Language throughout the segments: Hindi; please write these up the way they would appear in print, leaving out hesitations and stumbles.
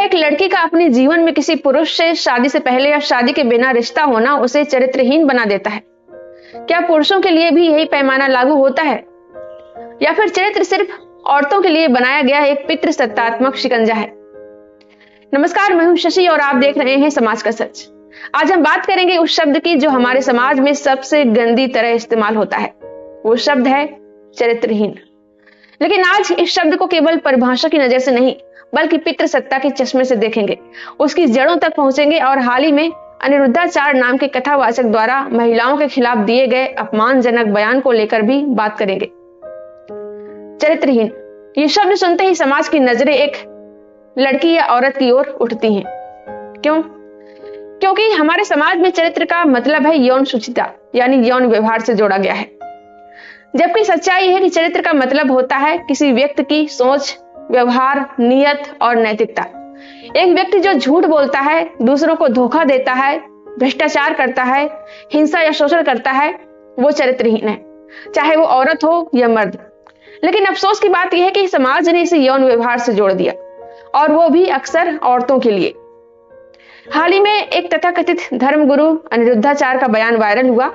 एक लड़की का अपने जीवन में किसी पुरुष से शादी से पहले या शादी के बिना रिश्ता होना उसे चरित्रहीन बना देता है। क्या पुरुषों के लिए भी यही पैमाना लागू होता है, या फिर चरित्र सिर्फ औरतों के लिए बनाया गया एक पितृसत्तात्मक शिकंजा है? नमस्कार, मैं हूं शशि और आप देख रहे हैं समाज का सच। आज हम बात करेंगे उस शब्द की जो हमारे समाज में सबसे गंदी तरह इस्तेमाल होता है। वो शब्द है चरित्रहीन। लेकिन आज इस शब्द को केवल परिभाषा की नजर से नहीं बल्कि पितृसत्ता के चश्मे से देखेंगे, उसकी जड़ों तक पहुंचेंगे और हाल ही में अनिरुद्धाचार नाम के कथावाचक द्वारा महिलाओं के खिलाफ दिए गए अपमानजनक बयान को लेकर भी बात करेंगे। चरित्रहीन, ये शब्द सुनते ही समाज की नजरें एक लड़की या औरत की ओर उठती हैं। क्यों? क्योंकि हमारे समाज में चरित्र का मतलब है यौन सुचिता, यानी यौन व्यवहार से जोड़ा गया है। जबकि सच्चाई है कि चरित्र का मतलब होता है किसी व्यक्ति की सोच, व्यवहार, नियत और नैतिकता। एक व्यक्ति जो झूठ बोलता है, दूसरों को धोखा देता है, भ्रष्टाचार करता है, हिंसा या शोषण करता है, वो चरित्रहीन है, चाहे वो औरत हो या मर्द। लेकिन अफसोस की बात यह है कि समाज ने इसे यौन व्यवहार से जोड़ दिया, और वो भी अक्सर औरतों के लिए। हाल ही में एक तथाकथित धर्मगुरु अनिरुद्धाचार का बयान वायरल हुआ।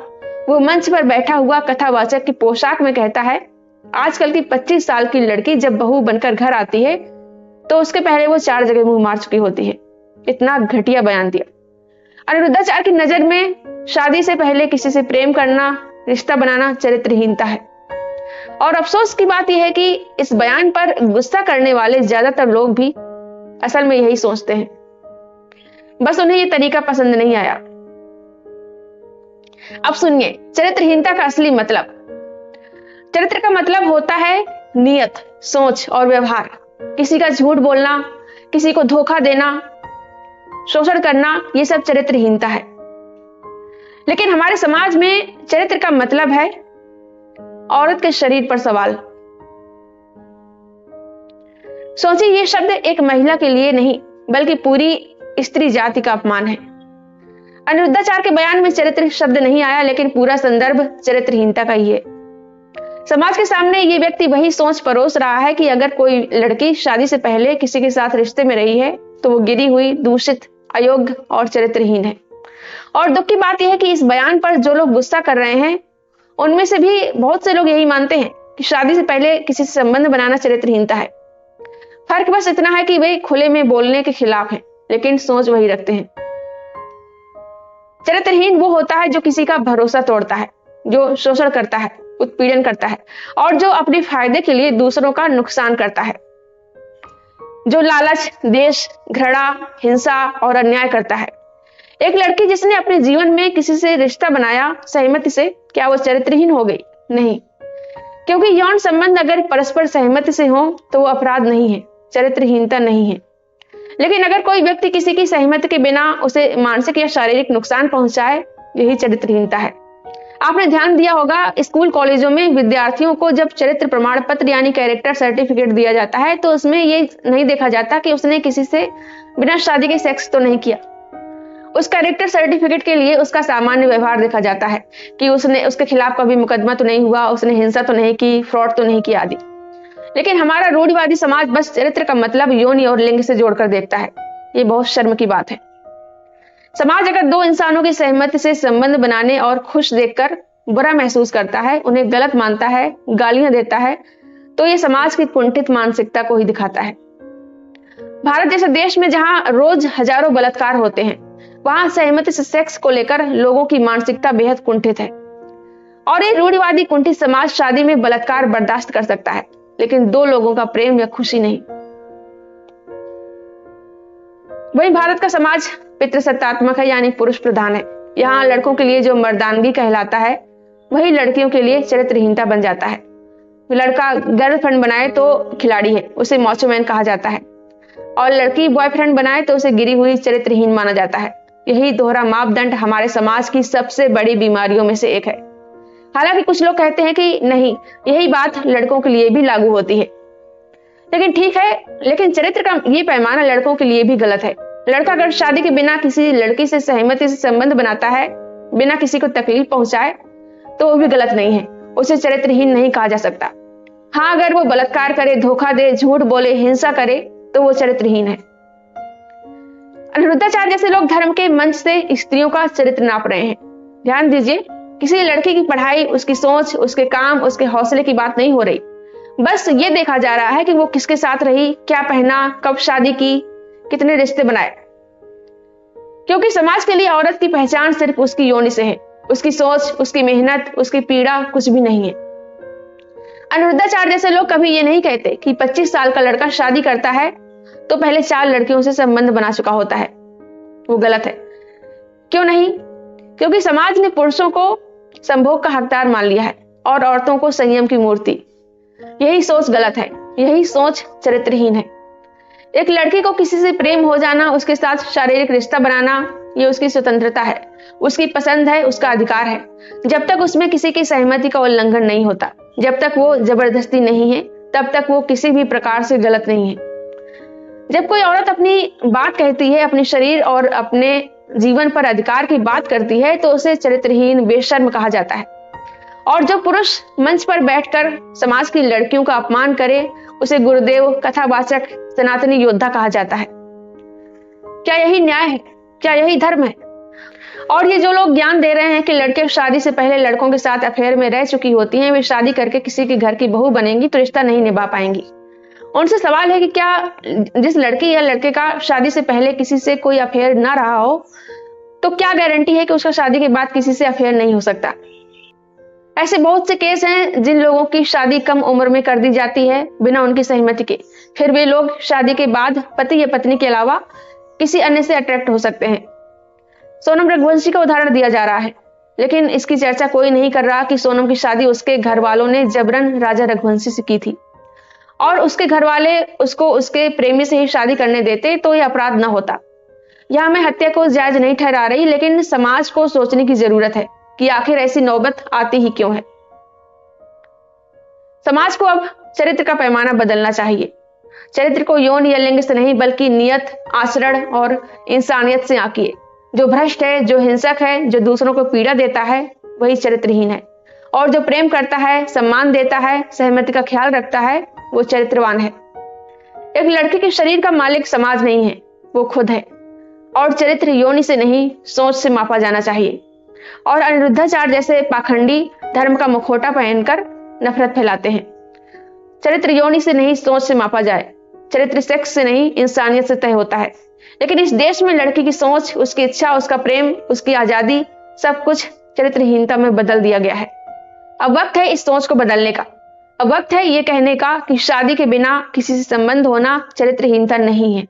वो मंच पर बैठा हुआ कथावाचक की पोशाक में कहता है, आजकल की 25 साल की लड़की जब बहू बनकर घर आती है तो उसके पहले वो 4 जगह मुंह मार चुकी होती है। इतना घटिया बयान दिया। अनिरुद्धाचार की नजर में शादी से पहले किसी से प्रेम करना, रिश्ता बनाना चरित्रहीनता है। और अफसोस की बात यह है कि इस बयान पर गुस्सा करने वाले ज्यादातर लोग भी असल में यही सोचते हैं, बस उन्हें यह तरीका पसंद नहीं आया। अब सुनिए चरित्रहीनता का असली मतलब। चरित्र का मतलब होता है नियत, सोच और व्यवहार। किसी का झूठ बोलना, किसी को धोखा देना, शोषण करना, यह सब चरित्रहीनता है। लेकिन हमारे समाज में चरित्र का मतलब है औरत के शरीर पर सवाल। सोचिए, यह शब्द एक महिला के लिए नहीं बल्कि पूरी स्त्री जाति का अपमान है। अनिरुद्धाचार के बयान में चरित्र शब्द नहीं आया, लेकिन पूरा संदर्भ चरित्रहीनता का ही है। समाज के सामने ये व्यक्ति वही सोच परोस रहा है कि अगर कोई लड़की शादी से पहले किसी के साथ रिश्ते में रही है तो वो गिरी हुई, दूषित, अयोग्य और चरित्रहीन है। और दुख की बात यह है कि इस बयान पर जो लोग गुस्सा कर रहे हैं उनमें से भी बहुत से लोग यही मानते हैं कि शादी से पहले किसी से संबंध बनाना चरित्रहीनता है। फर्क बस इतना है कि वे खुले में बोलने के खिलाफ हैं, लेकिन सोच वही रखते हैं। चरित्रहीन वो होता है जो किसी का भरोसा तोड़ता है, जो शोषण करता है, उत्पीड़न करता है और जो अपने फायदे के लिए दूसरों का नुकसान करता है, जो लालच, द्वेष, घृणा, हिंसा और अन्याय करता है। एक लड़की जिसने अपने जीवन में किसी से रिश्ता बनाया सहमति से, क्या वो चरित्रहीन हो गई? नहीं, क्योंकि यौन संबंध अगर परस्पर सहमति से हो तो वो अपराध नहीं है, चरित्रहीनता नहीं है। लेकिन अगर कोई व्यक्ति किसी की सहमति के बिना उसे मानसिक या शारीरिक नुकसान पहुंचाए, यही चरित्रहीनता है। आपने ध्यान दिया होगा, स्कूल कॉलेजों में विद्यार्थियों को जब चरित्र प्रमाण पत्र यानी कैरेक्टर सर्टिफिकेट दिया जाता है तो उसमें ये नहीं देखा जाता कि उसने किसी से बिना शादी के सेक्स तो नहीं किया। उस कैरेक्टर सर्टिफिकेट के लिए उसका सामान्य व्यवहार देखा जाता है कि उसके खिलाफ कभी मुकदमा तो नहीं हुआ, उसने हिंसा तो नहीं की, फ्रॉड तो नहीं किया आदि। लेकिन हमारा रूढ़िवादी समाज बस चरित्र का मतलब योनि और लिंग से जोड़कर देखता है। ये बहुत शर्म की बात है। समाज अगर दो इंसानों की सहमति से संबंध बनाने और खुश देखकर बुरा महसूस करता है, उन्हें गलत मानता है, गालियां देता है, तो ये समाज की कुंठित मानसिकता को ही दिखाता है। भारत जैसे देश में जहां रोज हजारों बलात्कार होते हैं, वहां सहमति से सेक्स को लेकर लोगों की मानसिकता बेहद कुंठित है। और ये रूढ़िवादी कुंठित समाज शादी में बलात्कार बर्दाश्त कर सकता है, लेकिन दो लोगों का प्रेम या खुशी नहीं। वही भारत का समाज पितृसत्तात्मक है, यानी पुरुष प्रधान है। यहाँ लड़कों के लिए जो मर्दानगी कहलाता है वही लड़कियों के लिए चरित्रहीनता बन जाता है। लड़का गर्लफ्रेंड बनाए तो खिलाड़ी है, उसे मॉचो मैन कहा जाता है, और लड़की बॉयफ्रेंड बनाए तो उसे गिरी हुई, चरित्रहीन माना जाता है। यही दोहरा मापदंड हमारे समाज की सबसे बड़ी बीमारियों में से एक है। हालांकि कुछ लोग कहते हैं कि नहीं, यही बात लड़कों के लिए भी लागू होती है। लेकिन ठीक है, लेकिन चरित्र का ये पैमाना लड़कों के लिए भी गलत है। लड़का अगर शादी के बिना किसी लड़की से सहमति से संबंध बनाता है, बिना किसी को तकलीफ पहुंचाए, तो वो भी गलत नहीं है, उसे चरित्रहीन नहीं कहा जा सकता। हाँ, अगर वो बलात्कार करे, धोखा दे, झूठ बोले, हिंसा करे, तो वो चरित्रहीन है। अनिरुद्धाचार्य जैसे लोग धर्म के मंच से स्त्रियों का चरित्र नाप रहे हैं। ध्यान दीजिए, किसी लड़की की पढ़ाई, उसकी सोच, उसके काम, उसके हौसले की बात नहीं हो रही। बस ये देखा जा रहा है कि वो किसके साथ रही, क्या पहना, कब शादी की, कितने रिश्ते बनाए। क्योंकि समाज के लिए औरत की पहचान सिर्फ उसकी योनि से है, उसकी सोच, उसकी मेहनत, उसकी पीड़ा कुछ भी नहीं है। अनिरुद्धाचार्य जैसे लोग कभी ये नहीं कहते कि 25 साल का लड़का शादी करता है तो पहले 4 लड़कियों से संबंध बना चुका होता है। वो गलत है। क्यों नहीं? क्योंकि समाज ने पुरुषों को संभोग का हकदार मान लिया है और औरतों को संयम की मूर्ति। यही सोच गलत है, यही सोच चरित्रहीन है। एक लड़की को किसी से प्रेम हो जाना, उसके साथ शारीरिक रिश्ता बनाना, ये उसकी स्वतंत्रता है, उसकी पसंद है, उसका अधिकार है, जब तक उसमें किसी की सहमति का उल्लंघन नहीं होता, जब तक वो जबरदस्ती नहीं है, तब तक वो किसी भी प्रकार से गलत नहीं है। जब कोई औरत अपनी बात कहती है, अपने शरीर और अपने जीवन पर अधिकार की बात करती है, तो उसे चरित्रहीन, बेशर्म कहा जाता है। और जो पुरुष मंच पर बैठकर समाज की लड़कियों का अपमान करे, उसे गुरुदेव, कथावाचक, सनातनी योद्धा कहा जाता है। क्या यही न्याय है? क्या यही धर्म है? और ये जो लोग ज्ञान दे रहे हैं कि लड़कियां शादी से पहले लड़कों के साथ अफेयर में रह चुकी होती हैं, वे शादी करके किसी के घर की बहू बनेंगी तो रिश्ता नहीं निभा पाएंगी। उनसे सवाल है कि क्या जिस लड़की या लड़के का शादी से पहले किसी से कोई अफेयर ना रहा हो, तो क्या गारंटी है कि उसका शादी के बाद किसी से अफेयर नहीं हो सकता? ऐसे बहुत से केस हैं जिन लोगों की शादी कम उम्र में कर दी जाती है बिना उनकी सहमति के, फिर वे लोग शादी के बाद पति या पत्नी के अलावा किसी अन्य से अट्रैक्ट हो सकते हैं। सोनम रघुवंशी का उदाहरण दिया जा रहा है, लेकिन इसकी चर्चा कोई नहीं कर रहा कि सोनम की शादी उसके घर वालों ने जबरन राजा रघुवंशी से की थी और उसके घर वाले उसको उसके प्रेमी से ही शादी करने देते तो यह अपराध न होता। यहां मैं हत्या को जायज नहीं ठहरा रही, लेकिन समाज को सोचने की जरूरत है कि आखिर ऐसी नौबत आती ही क्यों है। समाज को अब चरित्र का पैमाना बदलना चाहिए। चरित्र को यौन या लिंग से नहीं, बल्कि नियत, आचरण और इंसानियत से आंकिए। जो भ्रष्ट है, जो हिंसक है, जो दूसरों को पीड़ा देता है, वही चरित्रहीन है। और जो प्रेम करता है, सम्मान देता है, सहमति का ख्याल रखता है, वो चरित्रवान है। एक लड़के के शरीर का मालिक समाज नहीं है, वो खुद है। और चरित्र योनि से नहीं, सोच से मापा जाना चाहिए। और अनिरुद्धाचार्य जैसे पाखंडी धर्म का मुखौटा पहनकर नफरत फैलाते हैं। चरित्र योनि से नहीं, सोच से मापा जाए। चरित्र सेक्स से नहीं, इंसानियत से तय होता है। लेकिन इस देश में लड़की की सोच, उसकी इच्छा, उसका प्रेम, उसकी आजादी, सब कुछ चरित्रहीनता में बदल दिया गया है। अब वक्त है इस सोच को बदलने का। अब वक्त है ये कहने का कि शादी के बिना किसी से संबंध होना चरित्रहीनता नहीं है।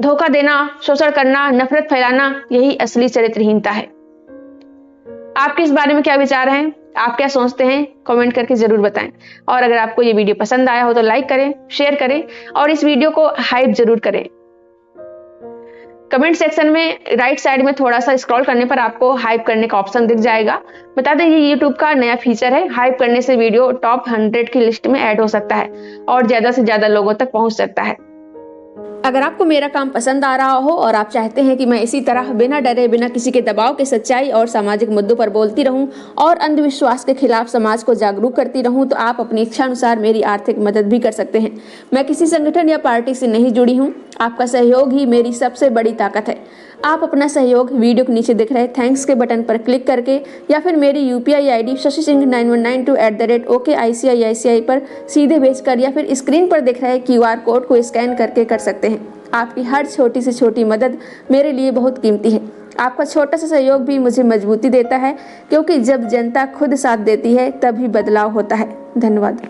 धोखा देना, शोषण करना, नफरत फैलाना, यही असली चरित्रहीनता है। आपके इस बारे में क्या विचार हैं? आप क्या सोचते हैं? कमेंट करके जरूर बताएं। और अगर आपको ये वीडियो पसंद आया हो तो लाइक करें, शेयर करें और इस वीडियो को हाइप जरूर करें। कमेंट सेक्शन में राइट साइड में थोड़ा सा स्क्रॉल करने पर आपको हाइप करने का ऑप्शन दिख जाएगा। बता दें, ये YouTube का नया फीचर है। हाइप करने से वीडियो टॉप 100 की लिस्ट में ऐड हो सकता है और ज्यादा से ज्यादा लोगों तक पहुंच सकता है। अगर आपको मेरा काम पसंद आ रहा हो और आप चाहते हैं कि मैं इसी तरह बिना डरे, बिना किसी के दबाव के सच्चाई और सामाजिक मुद्दों पर बोलती रहूं और अंधविश्वास के खिलाफ समाज को जागरूक करती रहूं, तो आप अपनी इच्छा अनुसार मेरी आर्थिक मदद भी कर सकते हैं। मैं किसी संगठन या पार्टी से नहीं जुड़ी हूं। आपका सहयोग ही मेरी सबसे बड़ी ताकत है। आप अपना सहयोग वीडियो के नीचे दिख रहे थैंक्स के बटन पर क्लिक करके या फिर मेरी UPI ID shashi-singh9192@OKICICI पर सीधे भेजकर या फिर स्क्रीन पर दिख रहे QR कोड को स्कैन करके कर सकते हैं। आपकी हर छोटी से छोटी मदद मेरे लिए बहुत कीमती है। आपका छोटा सा सहयोग भी मुझे मजबूती देता है, क्योंकि जब जनता खुद साथ देती है तभी बदलाव होता है। धन्यवाद।